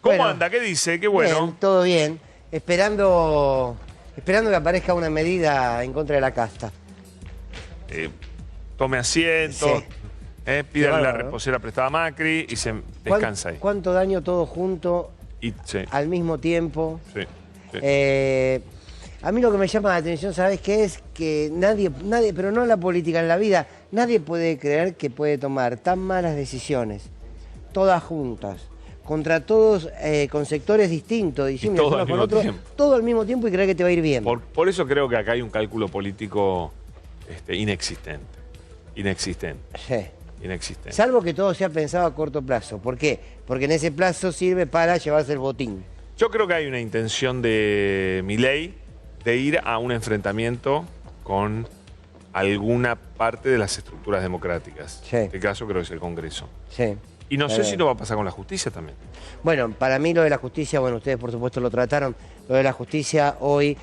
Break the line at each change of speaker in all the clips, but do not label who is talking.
¿Cómo
Bueno,
anda? ¿Qué dice? Qué bueno.
Bien, todo bien. Esperando que aparezca una medida en contra de la casta.
Tome asiento,
Sí.
pídale la
bárbaro, ¿no?
reposera prestada a Macri y se descansa ahí.
¿Cuánto daño todo junto
Sí,
al mismo tiempo?
sí, sí.
A mí lo que me llama la atención, ¿sabes qué es? Que nadie, pero no en la política, en la vida, nadie puede creer que puede tomar tan malas decisiones, todas juntas, contra todos, con sectores distintos, diciendo
todo
unos
al
con
mismo
otros,
tiempo.
todo al mismo tiempo y creer que te va a ir bien.
Por eso creo que acá hay un cálculo político inexistente. Inexistente.
Sí.
Inexistente.
Salvo que todo sea pensado a corto plazo. ¿Por qué? Porque en ese plazo sirve para llevarse el botín.
Yo creo que hay una intención de Milei de ir a un enfrentamiento con alguna parte de las estructuras democráticas.
Sí.
En este caso creo que es el Congreso.
Sí.
Y no sé si lo va a pasar con la justicia también.
Bueno, para mí lo de la justicia, bueno, ustedes por supuesto lo trataron, lo de la justicia hoy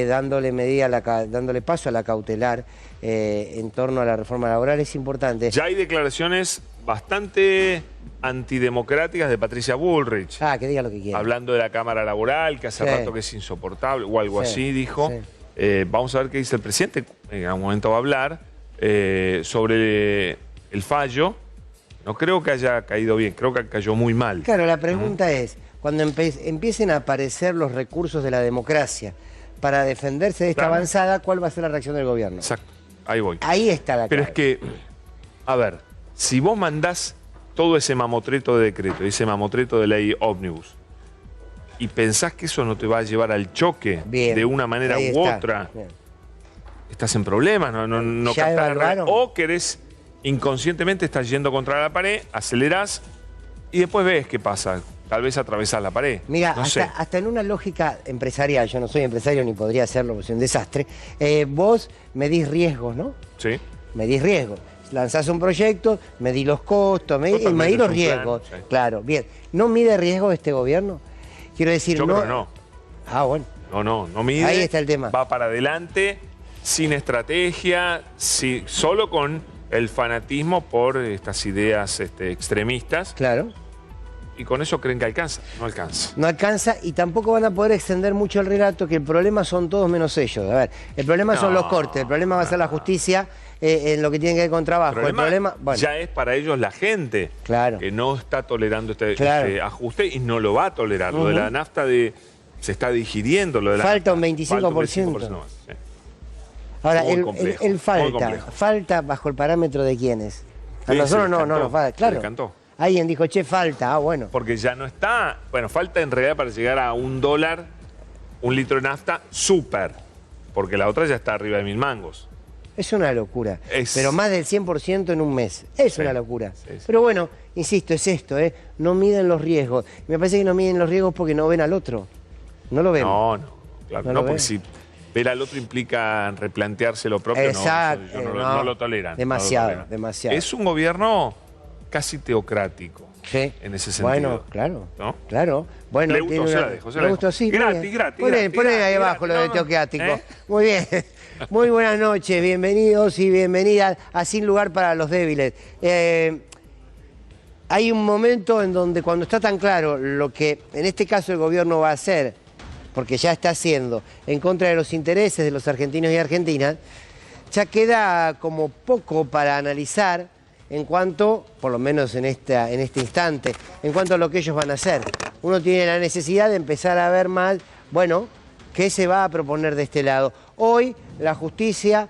dándole paso a la cautelar en torno a la reforma laboral es importante.
Ya hay declaraciones bastante antidemocráticas de Patricia Bullrich.
Ah, que diga lo que quiera.
Hablando de la Cámara Laboral, que hace
Sí.
rato que es insoportable, o algo
Sí,
así, dijo.
sí.
Vamos a ver qué dice el presidente, en algún momento va a hablar, sobre el fallo. No creo que haya caído bien, creo que cayó muy mal.
Claro, la pregunta es, cuando empiecen a aparecer los recursos de la democracia para defenderse de esta
Claro.
avanzada, ¿cuál va a ser la reacción del gobierno?
Exacto, ahí voy.
Ahí está la
Pero
clave.
es que, a ver, si vos mandás todo ese mamotreto de decreto, ese mamotreto de ley ómnibus, y pensás que eso no te va a llevar al choque
Bien,
de una manera
ahí
u
está.
otra,
Bien.
estás en problemas, no
¿Ya
captás
evaluaron?
o querés, inconscientemente estás yendo contra la pared, acelerás y después ves qué pasa. Tal vez atravesás la pared.
Mira,
no sé.
hasta en una lógica empresarial, yo no soy empresario ni podría hacerlo, porque soy un desastre, vos medís riesgos, ¿no?
Sí.
Medís riesgos. Lanzás un proyecto, medís los costos, medís
Totalmente,
los
es un
riesgos.
plan, sí.
Claro, bien. ¿No mide riesgo este gobierno? Quiero decir,
Yo
no...
creo que no.
Ah, bueno.
No mide.
Ahí está el tema.
Va para adelante, sin estrategia, solo con el fanatismo por estas ideas extremistas.
Claro.
Y con eso creen que alcanza. No alcanza.
No alcanza y tampoco van a poder extender mucho el relato, que el problema son todos menos ellos. A ver, el problema son los cortes, el problema va a ser la justicia en lo que tiene que ver con trabajo. El problema, bueno,
ya es para ellos la gente
Claro.
que no está tolerando este ajuste y no lo va a tolerar. Lo de la nafta se está digiriendo. Lo de la
Falta
nafta.
un 25%.
Falta un 25% más, sí.
ahora,
muy
el
complejo, muy complejo.
falta bajo el parámetro de quiénes. A
Sí,
nosotros
se
no
cantó,
nos falta,
se
claro.
cantó.
Alguien dijo, che, falta, bueno.
Porque ya no está. Bueno, falta en realidad para llegar a $1, un litro de nafta, súper. Porque la otra ya está arriba de 1000 mangos.
Es una locura.
Es-
Pero más del 100% en un mes. Es
Sí,
una locura.
sí, sí.
Pero bueno, insisto, es esto, ¿eh? No miden los riesgos. Me parece que no miden los riesgos porque no ven al otro. No lo ven.
No, claro,
No
no,
lo
porque
ven.
si ver al otro implica replantearse lo propio,
Exacto,
no, ellos
no.
no lo toleran.
Demasiado,
no lo toleran.
demasiado.
Es un gobierno casi teocrático.
Sí.
En ese sentido.
Bueno, claro.
¿No?
Claro. Bueno,
Le gustó,
tiene
se
una-
la dejo, se
le
la
gustó,
dejo.
sí. muy
Gratis,
bien.
gratis,
Poné
gratis,
ahí
gratis,
abajo lo de
gratis,
teocrático.
¿eh?
Muy bien. Muy buenas noches, bienvenidos y bienvenidas a Sin Lugar para los Débiles. Hay un momento en donde cuando está tan claro lo que en este caso el gobierno va a hacer, porque ya está haciendo, en contra de los intereses de los argentinos y argentinas, ya queda como poco para analizar en cuanto, por lo menos en este instante, en cuanto a lo que ellos van a hacer. Uno tiene la necesidad de empezar a ver más, bueno, qué se va a proponer de este lado. Hoy la justicia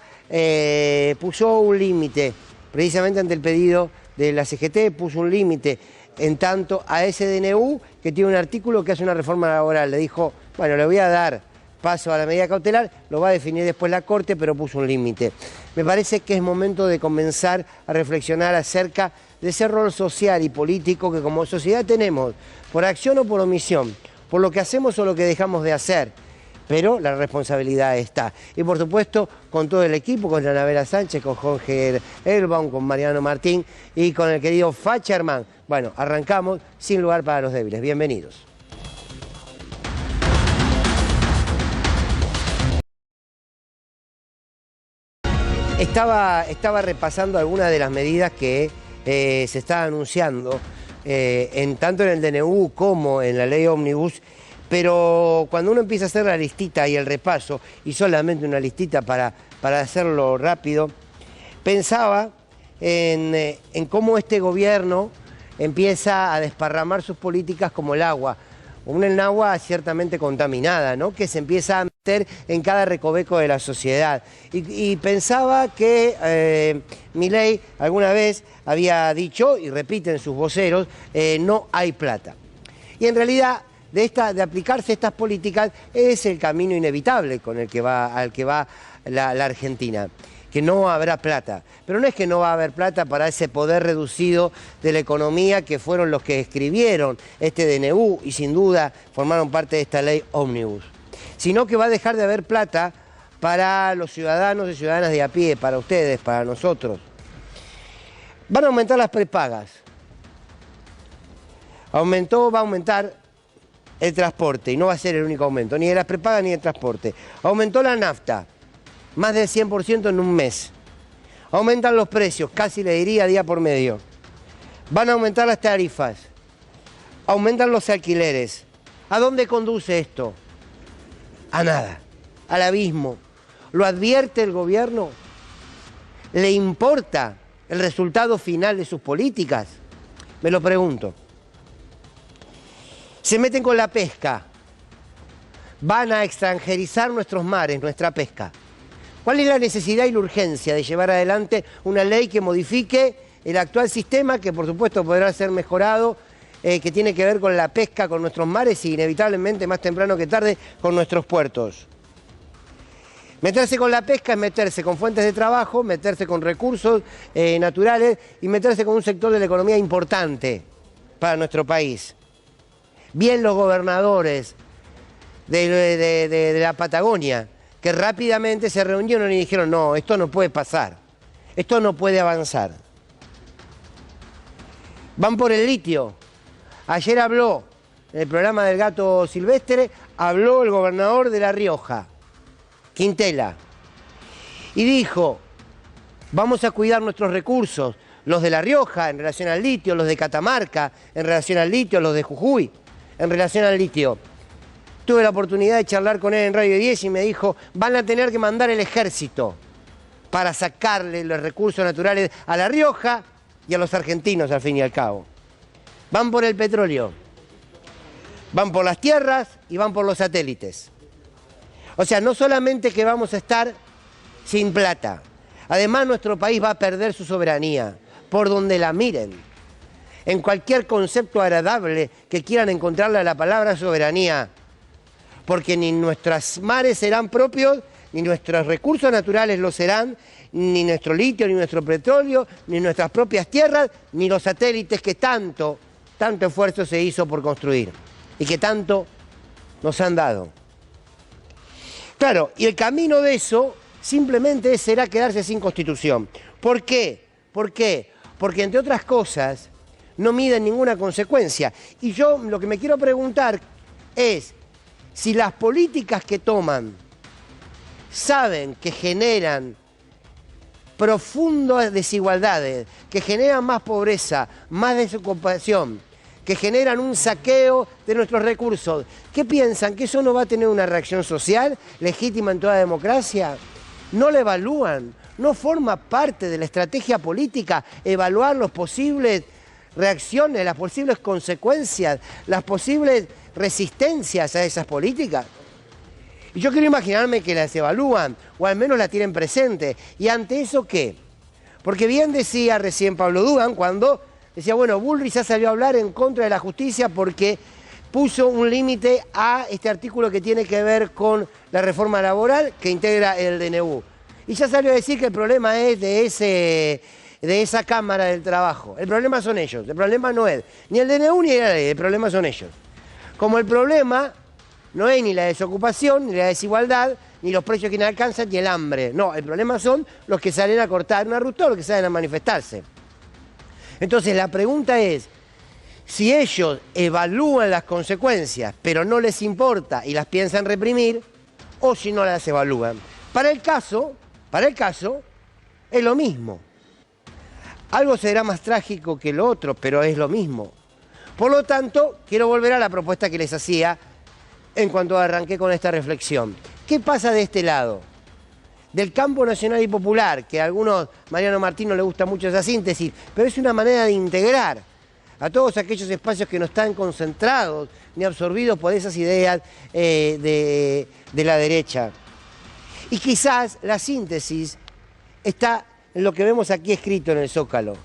puso un límite, precisamente ante el pedido de la CGT, puso un límite en tanto a ese DNU que tiene un artículo que hace una reforma laboral. Le dijo, bueno, le voy a dar paso a la medida cautelar, lo va a definir después la Corte, pero puso un límite. Me parece que es momento de comenzar a reflexionar acerca de ese rol social y político que como sociedad tenemos, por acción o por omisión, por lo que hacemos o lo que dejamos de hacer, pero la responsabilidad está. Y por supuesto, con todo el equipo, con Anabela Sánchez, con Jorge Elbaum, con Mariano Martín y con el querido Facherman. Bueno, arrancamos Sin Lugar para los Débiles. Bienvenidos. Estaba repasando algunas de las medidas que se está anunciando tanto en el DNU como en la ley ómnibus, pero cuando uno empieza a hacer la listita y el repaso, y solamente una listita para hacerlo rápido, pensaba en cómo este gobierno empieza a desparramar sus políticas como el agua agua ciertamente contaminada, ¿no? Que se empieza a meter en cada recoveco de la sociedad. Y pensaba que Milei alguna vez había dicho, y repiten sus voceros, no hay plata. Y en realidad, de aplicarse estas políticas, es el camino inevitable al que va la Argentina, que no habrá plata. Pero no es que no va a haber plata para ese poder reducido de la economía que fueron los que escribieron este DNU y sin duda formaron parte de esta ley ómnibus, sino que va a dejar de haber plata para los ciudadanos y ciudadanas de a pie, para ustedes, para nosotros. Van a aumentar las prepagas. Va a aumentar el transporte, y no va a ser el único aumento, ni de las prepagas ni del transporte. Aumentó la nafta, más del 100% en un mes. Aumentan los precios, casi le diría día por medio. Van a aumentar las tarifas. Aumentan los alquileres. ¿A dónde conduce esto? A nada, al abismo. ¿Lo advierte el gobierno? ¿Le importa el resultado final de sus políticas? Me lo pregunto. Se meten con la pesca. Van a extranjerizar nuestros mares, nuestra pesca. ¿Cuál es la necesidad y la urgencia de llevar adelante una ley que modifique el actual sistema, que por supuesto podrá ser mejorado, que tiene que ver con la pesca, con nuestros mares y inevitablemente más temprano que tarde con nuestros puertos? Meterse con la pesca es meterse con fuentes de trabajo, meterse con recursos naturales y meterse con un sector de la economía importante para nuestro país. Bien los gobernadores de la Patagonia, que rápidamente se reunieron y dijeron, no, esto no puede pasar, esto no puede avanzar. Van por el litio. Ayer habló, en el programa del Gato Silvestre, habló el gobernador de La Rioja, Quintela, y dijo, vamos a cuidar nuestros recursos, los de La Rioja en relación al litio, los de Catamarca en relación al litio, los de Jujuy en relación al litio. Tuve la oportunidad de charlar con él en Radio 10 y me dijo, van a tener que mandar el ejército para sacarle los recursos naturales a La Rioja y a los argentinos al fin y al cabo. Van por el petróleo, van por las tierras y van por los satélites. O sea, no solamente que vamos a estar sin plata, además nuestro país va a perder su soberanía, por donde la miren. En cualquier concepto agradable que quieran encontrarle a la palabra soberanía, porque ni nuestros mares serán propios, ni nuestros recursos naturales lo serán, ni nuestro litio, ni nuestro petróleo, ni nuestras propias tierras, ni los satélites que tanto esfuerzo se hizo por construir y que tanto nos han dado. Claro, y el camino de eso simplemente será quedarse sin constitución. ¿Por qué? ¿Por qué? Porque entre otras cosas no miden ninguna consecuencia. Y yo lo que me quiero preguntar es, si las políticas que toman saben que generan profundas desigualdades, que generan más pobreza, más desocupación, que generan un saqueo de nuestros recursos, ¿qué piensan? ¿Que eso no va a tener una reacción social legítima en toda democracia? No la evalúan, no forma parte de la estrategia política evaluar las posibles reacciones, las posibles consecuencias, las posibles resistencias a esas políticas. Y yo quiero imaginarme que las evalúan, o al menos las tienen presente. ¿Y ante eso qué? Porque bien decía recién Pablo Dugan cuando decía, bueno, Bullrich ya salió a hablar en contra de la justicia porque puso un límite a este artículo que tiene que ver con la reforma laboral que integra el DNU. Y ya salió a decir que el problema es de esa Cámara del Trabajo. El problema son ellos, el problema no es ni el DNU ni la ley, el problema son ellos. Como el problema no es ni la desocupación, ni la desigualdad, ni los precios que no alcanzan, ni el hambre. No, el problema son los que salen a cortar una ruta o los que salen a manifestarse. Entonces la pregunta es, si ellos evalúan las consecuencias, pero no les importa y las piensan reprimir, o si no las evalúan. Para el caso, es lo mismo. Algo será más trágico que lo otro, pero es lo mismo. Por lo tanto, quiero volver a la propuesta que les hacía en cuanto arranqué con esta reflexión. ¿Qué pasa de este lado? Del campo nacional y popular, que a algunos, Mariano Martín, no le gusta mucho esa síntesis, pero es una manera de integrar a todos aquellos espacios que no están concentrados ni absorbidos por esas ideas de la derecha. Y quizás la síntesis está en lo que vemos aquí escrito en el Zócalo: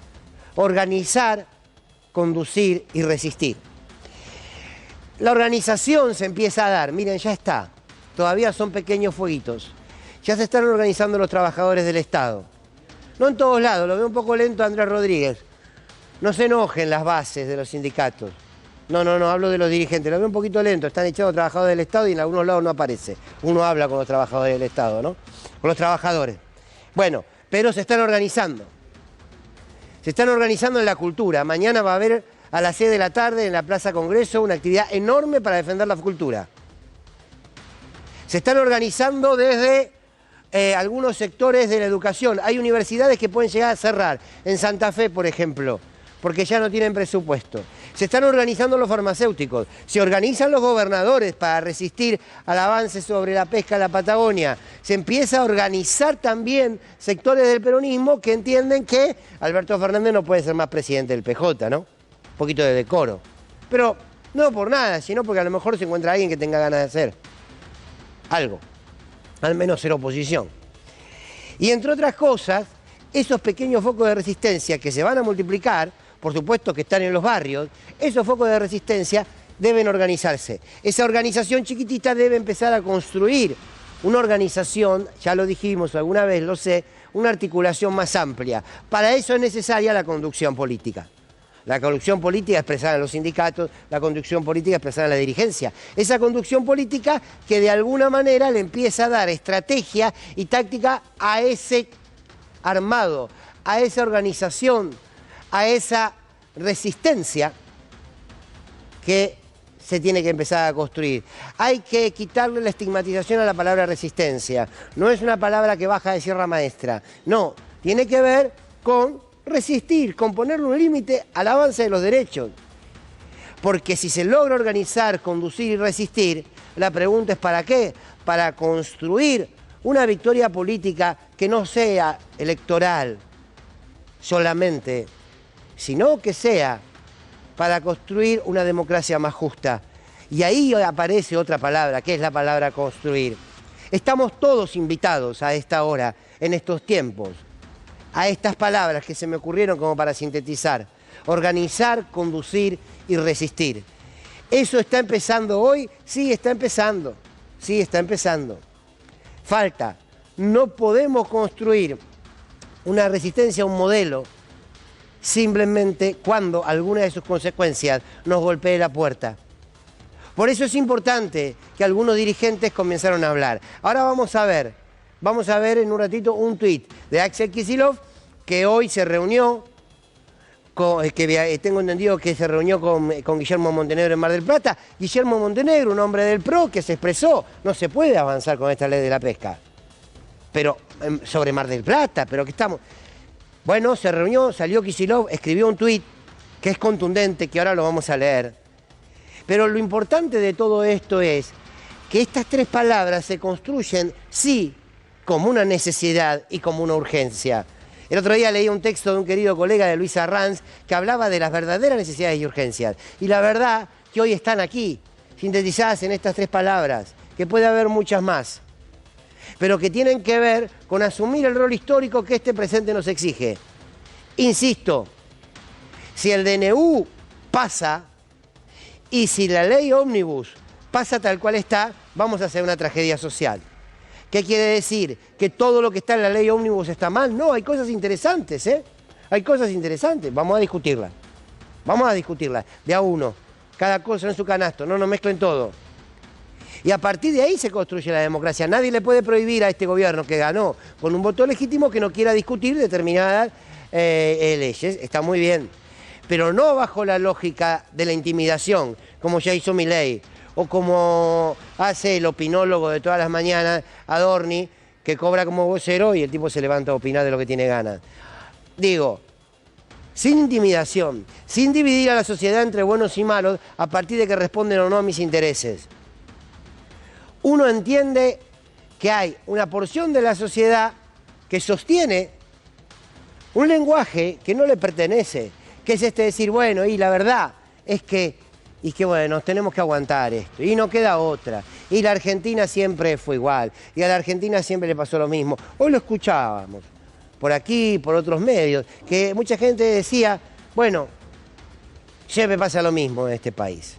organizar, conducir y resistir. La organización se empieza a dar, miren, ya está, todavía son pequeños fueguitos. Ya se están organizando los trabajadores del Estado. No en todos lados, lo veo un poco lento Andrés Rodríguez. No se enojen las bases de los sindicatos. No, hablo de los dirigentes, lo veo un poquito lento. Están echados trabajadores del Estado y en algunos lados no aparece. Uno habla con los trabajadores del Estado, ¿no? Con los trabajadores. Bueno, pero se están organizando. Se están organizando en la cultura. Mañana va a haber a las 6 de la tarde en la Plaza Congreso una actividad enorme para defender la cultura. Se están organizando desde algunos sectores de la educación. Hay universidades que pueden llegar a cerrar. En Santa Fe, por ejemplo, porque ya no tienen presupuesto. Se están organizando los farmacéuticos. Se organizan los gobernadores para resistir al avance sobre la pesca en la Patagonia. Se empieza a organizar también sectores del peronismo que entienden que Alberto Fernández no puede ser más presidente del PJ, ¿no? Un poquito de decoro. Pero no por nada, sino porque a lo mejor se encuentra alguien que tenga ganas de hacer algo. Al menos ser oposición. Y entre otras cosas, esos pequeños focos de resistencia que se van a multiplicar, por supuesto que están en los barrios, esos focos de resistencia deben organizarse. Esa organización chiquitita debe empezar a construir una organización, ya lo dijimos alguna vez, lo sé, una articulación más amplia. Para eso es necesaria la conducción política. La conducción política expresada en los sindicatos, la conducción política expresada en la dirigencia. Esa conducción política que de alguna manera le empieza a dar estrategia y táctica a ese armado, a esa organización, a esa resistencia que se tiene que empezar a construir. Hay que quitarle la estigmatización a la palabra resistencia. No es una palabra que baja de Sierra Maestra. No, tiene que ver con resistir, con ponerle un límite al avance de los derechos. Porque si se logra organizar, conducir y resistir, la pregunta es ¿para qué? Para construir una victoria política que no sea electoral solamente, sino que sea para construir una democracia más justa. Y ahí aparece otra palabra, que es la palabra construir. Estamos todos invitados a esta hora, en estos tiempos, a estas palabras que se me ocurrieron como para sintetizar: organizar, conducir y resistir. ¿Eso está empezando hoy? Sí, está empezando. Sí, está empezando. Falta. No podemos construir una resistencia, un modelo, simplemente cuando alguna de sus consecuencias nos golpee la puerta. Por eso es importante que algunos dirigentes comenzaron a hablar. Ahora vamos a ver en un ratito un tuit de Axel Kicillof, que hoy se reunió, tengo entendido que se reunió con Guillermo Montenegro en Mar del Plata. Guillermo Montenegro, un hombre del PRO, que se expresó: no se puede avanzar con esta ley de la pesca. Pero sobre Mar del Plata, pero que estamos... Bueno, se reunió, salió Kicillof, escribió un tuit que es contundente, que ahora lo vamos a leer. Pero lo importante de todo esto es que estas tres palabras se construyen, sí, como una necesidad y como una urgencia. El otro día leí un texto de un querido colega de Luis Arranz que hablaba de las verdaderas necesidades y urgencias. Y la verdad que hoy están aquí, sintetizadas en estas tres palabras, que puede haber muchas más, pero que tienen que ver con asumir el rol histórico que este presente nos exige. Insisto, si el DNU pasa y si la ley ómnibus pasa tal cual está, vamos a hacer una tragedia social. ¿Qué quiere decir? ¿Que todo lo que está en la ley ómnibus está mal? No, hay cosas interesantes, ¿eh? Hay cosas interesantes, vamos a discutirlas. Vamos a discutirlas, de a uno, cada cosa en su canasto, no nos mezclen todo. Y a partir de ahí se construye la democracia. Nadie le puede prohibir a este gobierno que ganó con un voto legítimo que no quiera discutir determinadas leyes. Está muy bien, pero no bajo la lógica de la intimidación, como ya hizo Milei, o como hace el opinólogo de todas las mañanas, Adorni, que cobra como vocero y el tipo se levanta a opinar de lo que tiene ganas. Digo, sin intimidación, sin dividir a la sociedad entre buenos y malos a partir de que responden o no a mis intereses. Uno entiende que hay una porción de la sociedad que sostiene un lenguaje que no le pertenece, que es este decir, bueno, y la verdad es que, bueno, nos tenemos que aguantar esto, y no queda otra, y la Argentina siempre fue igual, y a la Argentina siempre le pasó lo mismo. Hoy lo escuchábamos, por aquí, por otros medios, que mucha gente decía, bueno, siempre pasa lo mismo en este país.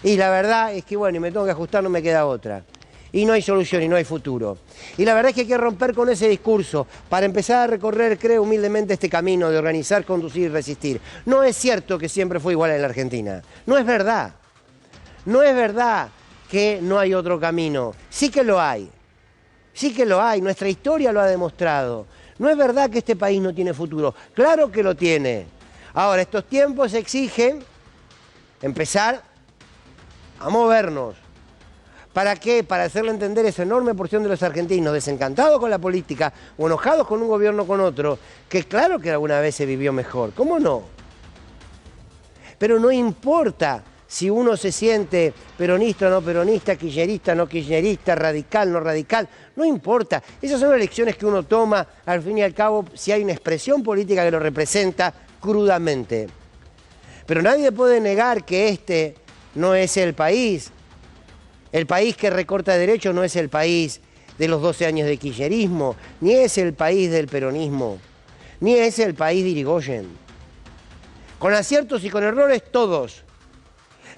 Y la verdad es que, bueno, y me tengo que ajustar, no me queda otra. Y no hay solución y no hay futuro. Y la verdad es que hay que romper con ese discurso para empezar a recorrer, creo humildemente, este camino de organizar, conducir y resistir. No es cierto que siempre fue igual en la Argentina. No es verdad. No es verdad que no hay otro camino. Sí que lo hay. Sí que lo hay. Nuestra historia lo ha demostrado. No es verdad que este país no tiene futuro. Claro que lo tiene. Ahora, estos tiempos exigen empezar a movernos. ¿Para qué? Para hacerle entender a esa enorme porción de los argentinos desencantados con la política o enojados con un gobierno o con otro, que claro que alguna vez se vivió mejor. ¿Cómo no? Pero no importa si uno se siente peronista o no peronista, kirchnerista o no kirchnerista, radical o no radical, no importa. Esas son elecciones que uno toma, al fin y al cabo, si hay una expresión política que lo representa crudamente. Pero nadie puede negar que este no es el país. El país que recorta derechos no es el país de los 12 años de kirchnerismo, ni es el país del peronismo, ni es el país de Irigoyen. Con aciertos y con errores todos.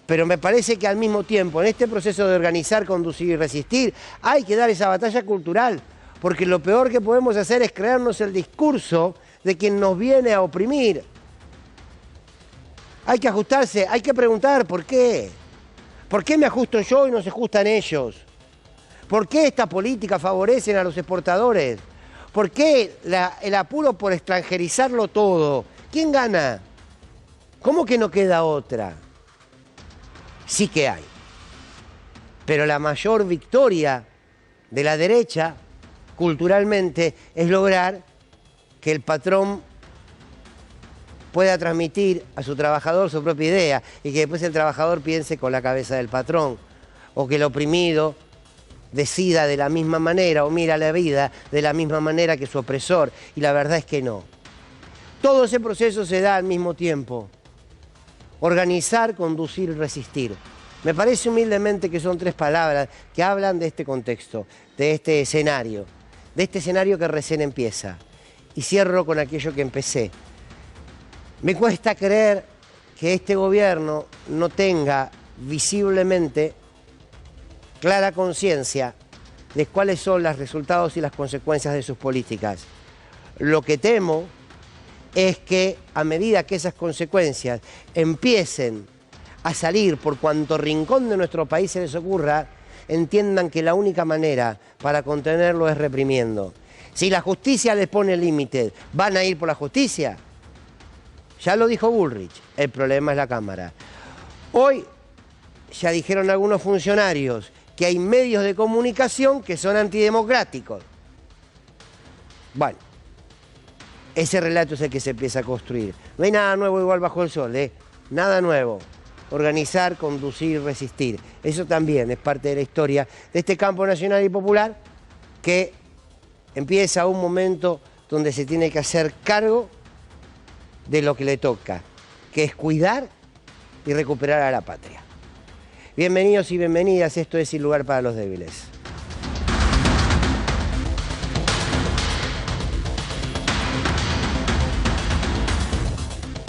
Pero me parece que al mismo tiempo, en este proceso de organizar, conducir y resistir, hay que dar esa batalla cultural, porque lo peor que podemos hacer es crearnos el discurso de quien nos viene a oprimir. Hay que ajustarse, hay que preguntar por qué. ¿Por qué me ajusto yo y no se ajustan ellos? ¿Por qué esta política favorecen a los exportadores? ¿Por qué el apuro por extranjerizarlo todo? ¿Quién gana? ¿Cómo que no queda otra? Sí que hay. Pero la mayor victoria de la derecha, culturalmente, es lograr que el patrón pueda transmitir a su trabajador su propia idea y que después el trabajador piense con la cabeza del patrón, o que el oprimido decida de la misma manera o mira la vida de la misma manera que su opresor, y la verdad es que no. Todo ese proceso se da al mismo tiempo. Organizar, conducir y resistir. Me parece humildemente que son tres palabras que hablan de este contexto, de este escenario que recién empieza. Y cierro con aquello que empecé. Me cuesta creer que este gobierno no tenga visiblemente clara conciencia de cuáles son los resultados y las consecuencias de sus políticas. Lo que temo es que a medida que esas consecuencias empiecen a salir por cuanto rincón de nuestro país se les ocurra, entiendan que la única manera para contenerlo es reprimiendo. Si la justicia les pone límites, ¿van a ir por la justicia? Ya lo dijo Bullrich, el problema es la Cámara. Hoy ya dijeron algunos funcionarios que hay medios de comunicación que son antidemocráticos. Bueno, ese relato es el que se empieza a construir. No hay nada nuevo igual bajo el sol, nada nuevo. Organizar, conducir, resistir. Eso también es parte de la historia de este campo nacional y popular que empieza un momento donde se tiene que hacer cargo de lo que le toca, que es cuidar y recuperar a la patria. Bienvenidos y bienvenidas, esto es Sin Lugar para los Débiles.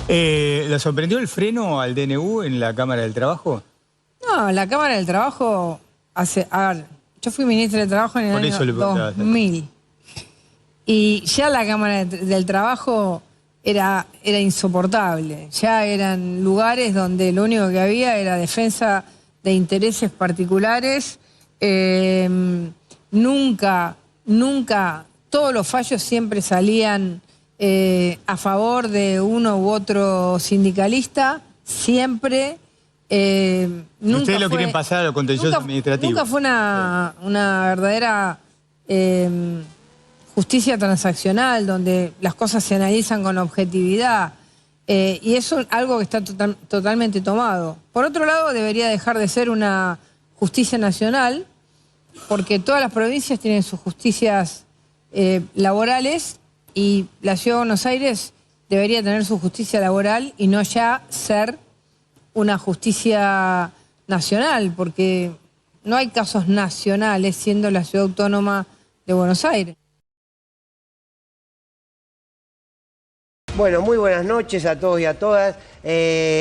¿Le sorprendió el freno al DNU en la Cámara del Trabajo?
No, la Cámara del Trabajo a ver, yo fui ministra de Trabajo en el año 2000. Y ya la Cámara del Trabajo era insoportable. Ya eran lugares donde lo único que había era defensa de intereses particulares. Nunca, todos los fallos siempre salían a favor de uno u otro sindicalista, siempre. Nunca
Ustedes lo quieren pasar a lo contencioso administrativo.
Nunca fue una verdadera justicia transaccional, donde las cosas se analizan con objetividad. Y eso es algo que está totalmente tomado. Por otro lado, debería dejar de ser una justicia nacional, porque todas las provincias tienen sus justicias laborales y la Ciudad de Buenos Aires debería tener su justicia laboral y no ya ser una justicia nacional, porque no hay casos nacionales siendo la Ciudad Autónoma de Buenos Aires.
Bueno, muy buenas noches a todos y a todas.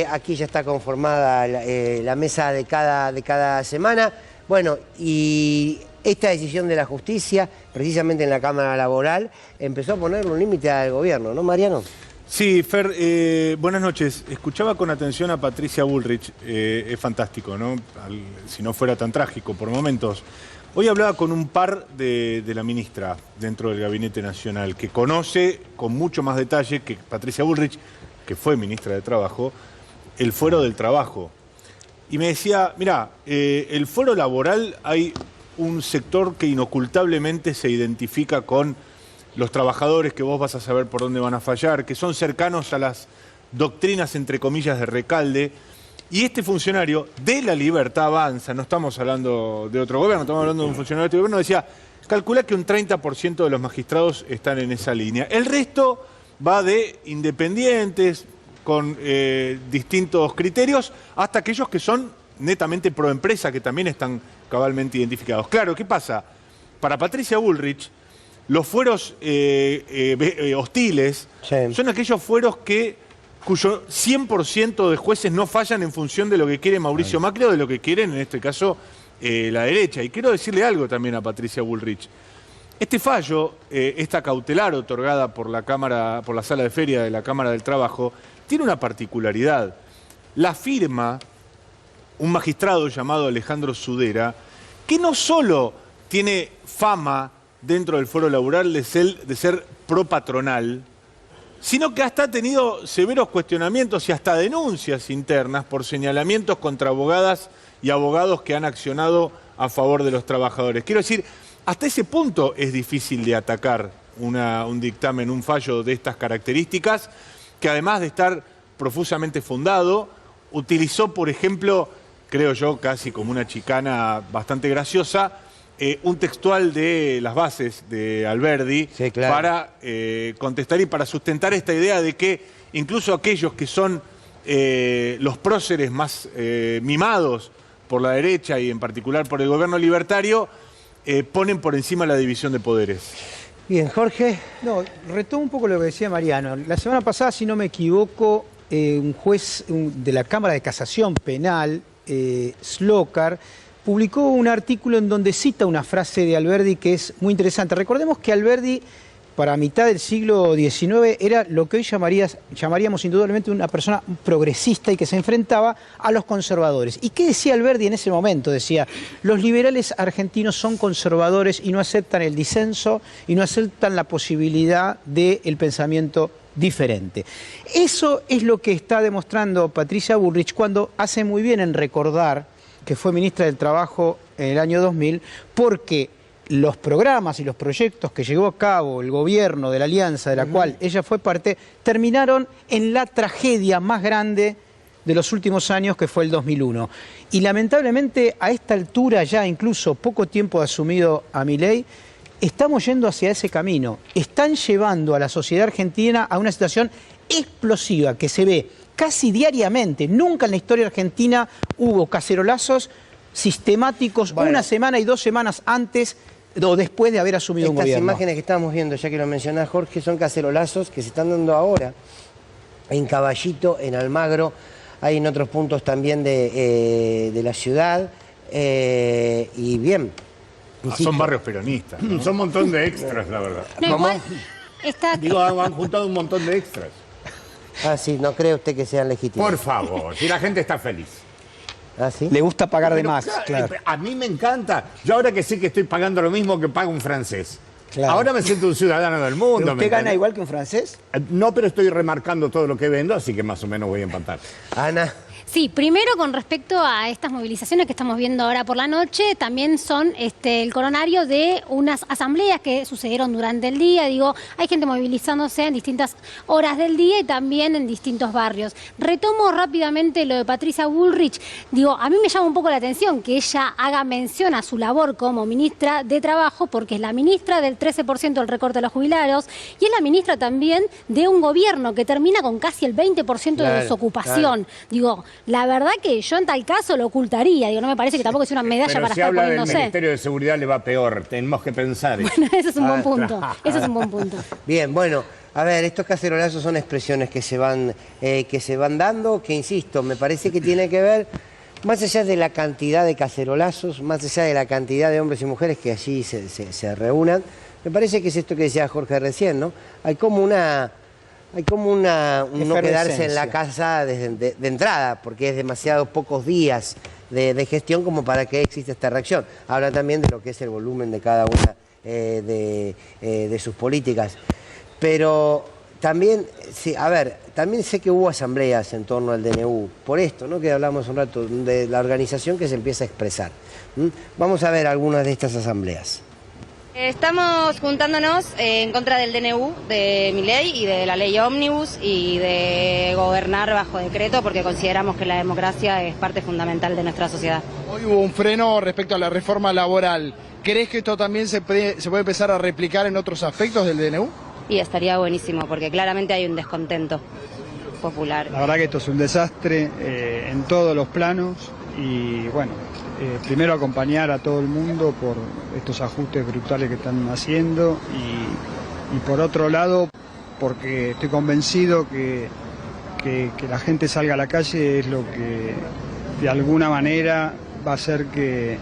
Aquí ya está conformada la mesa de cada semana. Bueno, y esta decisión de la justicia, precisamente en la Cámara Laboral, empezó a ponerle un límite al gobierno, ¿no, Mariano?
Sí, Fer, buenas noches. Escuchaba con atención a Patricia Bullrich, es fantástico, ¿no? Si no fuera tan trágico por momentos. Hoy hablaba con un par de la ministra dentro del Gabinete Nacional, que conoce con mucho más detalle que Patricia Bullrich, que fue ministra de Trabajo, el fuero del trabajo. Y me decía, mira, el fuero laboral hay un sector que inocultablemente se identifica con los trabajadores que vos vas a saber por dónde van a fallar, que son cercanos a las doctrinas, entre comillas, de Recalde. Y este funcionario de La Libertad Avanza, no estamos hablando de otro gobierno, estamos hablando de un funcionario de este gobierno, decía, calcula que un 30% de los magistrados están en esa línea. El resto va de independientes, con distintos criterios, hasta aquellos que son netamente pro empresa, que también están cabalmente identificados. Claro, ¿qué pasa? Para Patricia Bullrich, los fueros hostiles son aquellos fueros cuyo 100% de jueces no fallan en función de lo que quiere Mauricio Macri o de lo que quieren, en este caso, la derecha. Y quiero decirle algo también a Patricia Bullrich. Este fallo, esta cautelar otorgada por la Sala de Feria de la Cámara del Trabajo, tiene una particularidad. La firma un magistrado llamado Alejandro Sudera, que no solo tiene fama dentro del foro laboral de ser pro-patronal, sino que hasta ha tenido severos cuestionamientos y hasta denuncias internas por señalamientos contra abogadas y abogados que han accionado a favor de los trabajadores. Quiero decir, hasta ese punto es difícil de atacar un dictamen, un fallo de estas características, que además de estar profusamente fundado, utilizó, por ejemplo, creo yo, casi como una chicana bastante graciosa, un textual de las bases de Alberdi, sí, claro, para contestar y para sustentar esta idea de que incluso aquellos que son los próceres más mimados por la derecha y en particular por el gobierno libertario, ponen por encima la división de poderes.
Bien, Jorge.
No, retomo un poco lo que decía Mariano. La semana pasada, si no me equivoco, un juez de la Cámara de Casación Penal, Slokar, publicó un artículo en donde cita una frase de Alberdi que es muy interesante. Recordemos que Alberdi, para mitad del siglo XIX, era lo que hoy llamaríamos indudablemente una persona progresista y que se enfrentaba a los conservadores. ¿Y qué decía Alberdi en ese momento? Decía, los liberales argentinos son conservadores y no aceptan el disenso y no aceptan la posibilidad del pensamiento diferente. Eso es lo que está demostrando Patricia Bullrich cuando hace muy bien en recordar que fue ministra del Trabajo en el año 2000, porque los programas y los proyectos que llevó a cabo el gobierno de la Alianza, de la cual ella fue parte, terminaron en la tragedia más grande de los últimos años, que fue el 2001. Y lamentablemente, a esta altura, ya incluso poco tiempo asumido a Milei, estamos yendo hacia ese camino. Están llevando a la sociedad argentina a una situación explosiva que se ve casi diariamente. Nunca en la historia argentina hubo cacerolazos sistemáticos, bueno, una semana y 2 semanas antes o después de haber asumido un gobierno.
Estas imágenes que estamos viendo, ya que lo mencionás, Jorge, son cacerolazos que se están dando ahora en Caballito, en Almagro, hay en otros puntos también de la ciudad. Y bien.
Son barrios peronistas, ¿no?
Son un montón de extras, la verdad.
No, igual
Digo, han juntado un montón de extras.
Ah, sí, ¿no cree usted que sean legítimos?
Por favor, si la gente está feliz.
¿Ah, sí?
Le gusta pagar de más,
claro. A mí me encanta. Yo ahora que sé que estoy pagando lo mismo que paga un francés.
Claro.
Ahora me siento un ciudadano del mundo.
¿Pero usted gana igual que un francés?
No, pero estoy remarcando todo lo que vendo, así que más o menos voy a empatar.
Ana.
Sí, primero con respecto a estas movilizaciones que estamos viendo ahora por la noche, también son el coronario de unas asambleas que sucedieron durante el día. Digo, hay gente movilizándose en distintas horas del día y también en distintos barrios. Retomo rápidamente lo de Patricia Bullrich. Digo, a mí me llama un poco la atención que ella haga mención a su labor como ministra de Trabajo, porque es la ministra del 13% del recorte de los jubilados y es la ministra también de un gobierno que termina con casi el 20% de desocupación. Digo, la verdad que yo en tal caso lo ocultaría. Digo, no me parece que tampoco sea una medalla
Pero
para
si
estar
habla
poniéndose.
del Ministerio de Seguridad le va peor, tenemos que pensar.
Bueno, ese es un buen punto. Ese es un buen punto.
Bien, bueno, a ver, estos cacerolazos son expresiones que se van dando, que insisto, me parece que tiene que ver, más allá de la cantidad de cacerolazos, más allá de la cantidad de hombres y mujeres que allí se reúnan, me parece que es esto que decía Jorge recién, ¿no? Hay como un no quedarse en la casa de entrada, porque es demasiado pocos días de gestión como para que exista esta reacción. Habla también de lo que es el volumen de cada una de sus políticas. Pero también, sí, a ver, también sé que hubo asambleas en torno al DNU, por esto, ¿no? Que hablamos un rato de la organización que se empieza a expresar. Vamos a ver algunas de estas asambleas.
Estamos juntándonos en contra del DNU, de Milei y de la ley ómnibus y de gobernar bajo decreto porque consideramos que la democracia es parte fundamental de nuestra sociedad.
Hoy hubo un freno respecto a la reforma laboral. ¿Crees que esto también se puede empezar a replicar en otros aspectos del DNU?
Y estaría buenísimo porque claramente hay un descontento popular.
La verdad que esto es un desastre en todos los planos y bueno, primero acompañar a todo el mundo por estos ajustes brutales que están haciendo y por otro lado porque estoy convencido que la gente salga a la calle es lo que de alguna manera va a hacer que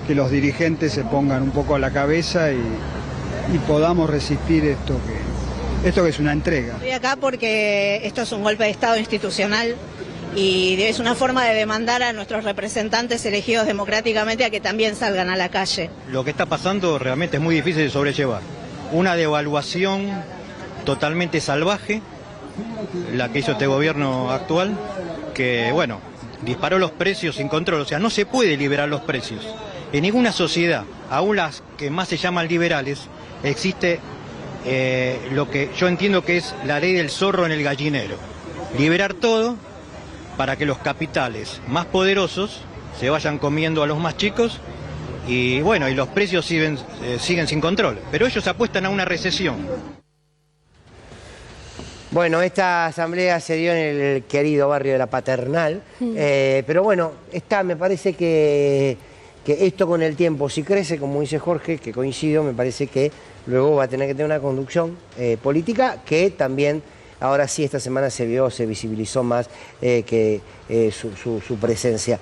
los dirigentes se pongan un poco a la cabeza y podamos resistir esto que es una entrega.
Estoy acá porque esto es un golpe de Estado institucional y es una forma de demandar a nuestros representantes elegidos democráticamente a que también salgan a la calle.
Lo que está pasando realmente es muy difícil de sobrellevar. Una devaluación totalmente salvaje, la que hizo este gobierno actual, que bueno, disparó los precios sin control, o sea, no se puede liberar los precios. En ninguna sociedad, aún las que más se llaman liberales, existe lo que yo entiendo que es la ley del zorro en el gallinero. Liberar todo para que los capitales más poderosos se vayan comiendo a los más chicos y bueno, y los precios siguen sin control. Pero ellos apuestan a una recesión.
Bueno, esta asamblea se dio en el querido barrio de La Paternal, pero bueno, me parece que esto con el tiempo, si crece, como dice Jorge, que coincido, me parece que luego va a tener que tener una conducción política que también, ahora sí, esta semana se visibilizó más que su presencia.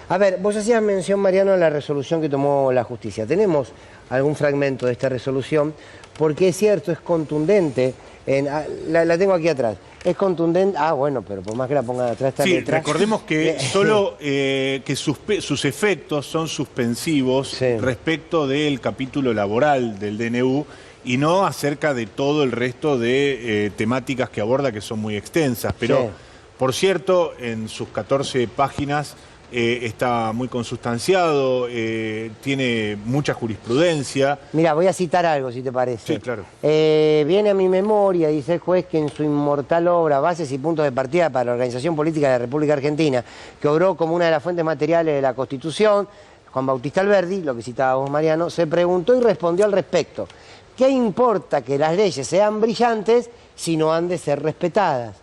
A ver, vos hacías mención, Mariano, a la resolución que tomó la justicia. Tenemos algún fragmento de esta resolución, porque es cierto, es contundente. La tengo aquí atrás. Es contundente. Ah, bueno, pero por más que la pongan atrás, está
sí,
detrás.
Recordemos que solo que sus efectos son suspensivos respecto del capítulo laboral del DNU y no acerca de todo el resto de temáticas que aborda, que son muy extensas. Pero, por cierto, en sus 14 páginas está muy consustanciado, tiene mucha jurisprudencia.
Mira, voy a citar algo, si te parece.
Sí, claro.
Viene a mi memoria, dice el juez, que en su inmortal obra, Bases y Puntos de Partida para la Organización Política de la República Argentina, que obró como una de las fuentes materiales de la Constitución, Juan Bautista Alberdi, lo que citaba vos, Mariano, se preguntó y respondió al respecto. ¿Qué importa que las leyes sean brillantes si no han de ser respetadas?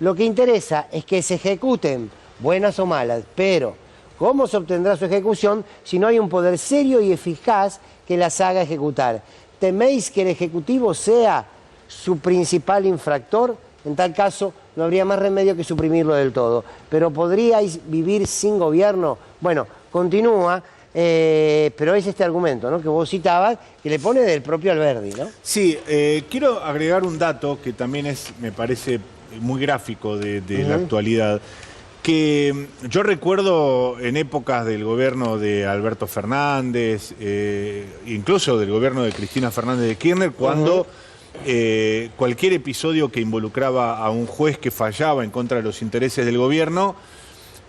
Lo que interesa es que se ejecuten, buenas o malas, pero ¿cómo se obtendrá su ejecución si no hay un poder serio y eficaz que las haga ejecutar? ¿Teméis que el Ejecutivo sea su principal infractor? En tal caso, no habría más remedio que suprimirlo del todo. ¿Pero podríais vivir sin gobierno? Bueno, continúa, pero es este argumento, ¿no?, que vos citabas, que le pone del propio Alberdi, ¿no?
Sí, quiero agregar un dato que también me parece muy gráfico de la actualidad, que yo recuerdo en épocas del gobierno de Alberto Fernández, incluso del gobierno de Cristina Fernández de Kirchner, cuando cualquier episodio que involucraba a un juez que fallaba en contra de los intereses del gobierno,